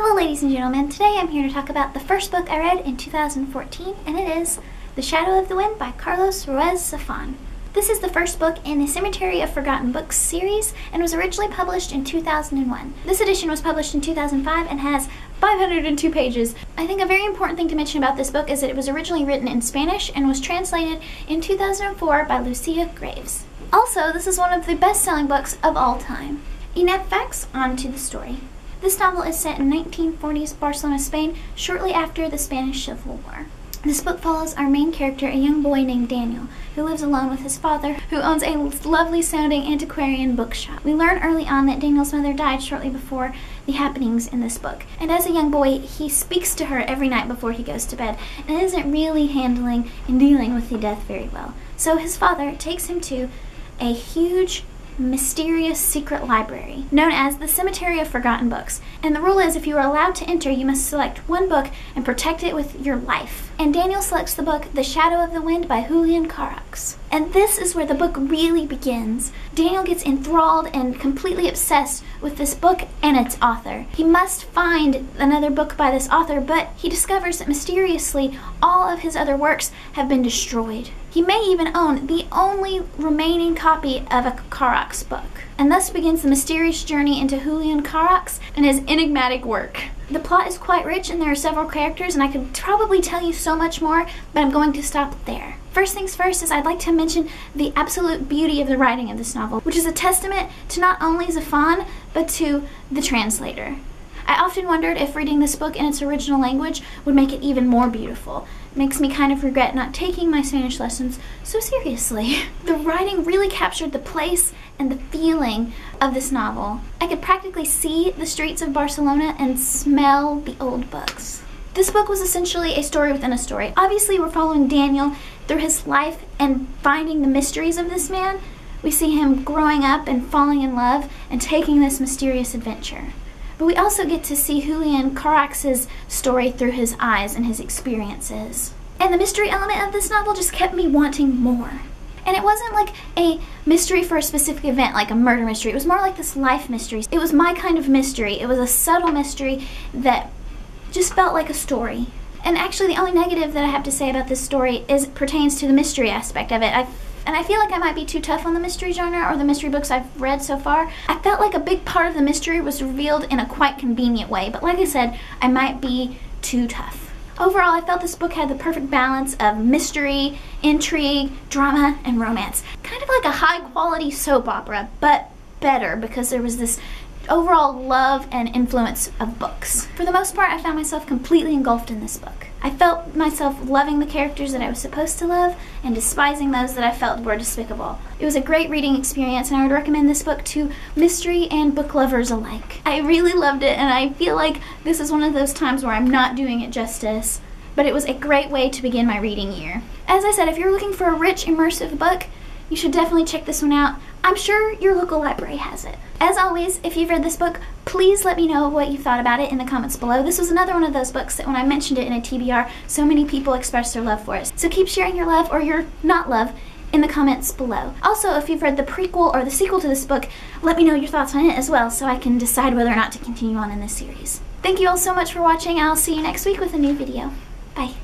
Hello ladies and gentlemen, today I'm here to talk about the first book I read in 2014, and it is The Shadow of the Wind by Carlos Ruiz Zafón. This is the first book in the Cemetery of Forgotten Books series and was originally published in 2001. This edition was published in 2005 and has 502 pages. I think a very important thing to mention about this book is that it was originally written in Spanish and was translated in 2004 by Lucia Graves. Also, this is one of the best-selling books of all time. Enough facts, on to the story. This novel is set in 1940s Barcelona, Spain, shortly after the Spanish Civil War. This book follows our main character, a young boy named Daniel, who lives alone with his father, who owns a lovely-sounding antiquarian bookshop. We learn early on that Daniel's mother died shortly before the happenings in this book, and as a young boy, he speaks to her every night before he goes to bed, and isn't really handling and dealing with the death very well. So his father takes him to a huge, mysterious secret library known as the Cemetery of Forgotten Books, and the rule is if you are allowed to enter, you must select one book and protect it with your life. And Daniel selects the book The Shadow of the Wind by Julian Carax. And this is where the book really begins. Daniel gets enthralled and completely obsessed with this book and its author. He must find another book by this author, but he discovers that mysteriously all of his other works have been destroyed. He may even own the only remaining copy of a Carax book. And thus begins the mysterious journey into Julian Carax and his enigmatic work. The plot is quite rich and there are several characters, and I could probably tell you so much more, but I'm going to stop there. First things first is I'd like to mention the absolute beauty of the writing of this novel, which is a testament to not only Zafón, but to the translator. I often wondered if reading this book in its original language would make it even more beautiful. It makes me kind of regret not taking my Spanish lessons so seriously. The writing really captured the place and the feeling of this novel. I could practically see the streets of Barcelona and smell the old books. This book was essentially a story within a story. Obviously, we're following Daniel through his life and finding the mysteries of this man. We see him growing up and falling in love and taking this mysterious adventure. But we also get to see Julian Carax's story through his eyes and his experiences. And the mystery element of this novel just kept me wanting more. And it wasn't like a mystery for a specific event, like a murder mystery. It was more like this life mystery. It was my kind of mystery. It was a subtle mystery that just felt like a story. And actually the only negative that I have to say about this story pertains to the mystery aspect of it. And I feel like I might be too tough on the mystery genre or the mystery books I've read so far. I felt like a big part of the mystery was revealed in a quite convenient way, but like I said, I might be too tough. Overall, I felt this book had the perfect balance of mystery, intrigue, drama, and romance. Kind of like a high-quality soap opera, but better because there was this overall love and influence of books. For the most part, I found myself completely engulfed in this book. I felt myself loving the characters that I was supposed to love and despising those that I felt were despicable. It was a great reading experience, and I would recommend this book to mystery and book lovers alike. I really loved it, and I feel like this is one of those times where I'm not doing it justice, but it was a great way to begin my reading year. As I said, if you're looking for a rich, immersive book, you should definitely check this one out. I'm sure your local library has it. As always, if you've read this book, please let me know what you thought about it in the comments below. This was another one of those books that when I mentioned it in a TBR, so many people expressed their love for it. So keep sharing your love or your not love in the comments below. Also, if you've read the prequel or the sequel to this book, let me know your thoughts on it as well so I can decide whether or not to continue on in this series. Thank you all so much for watching. I'll see you next week with a new video. Bye.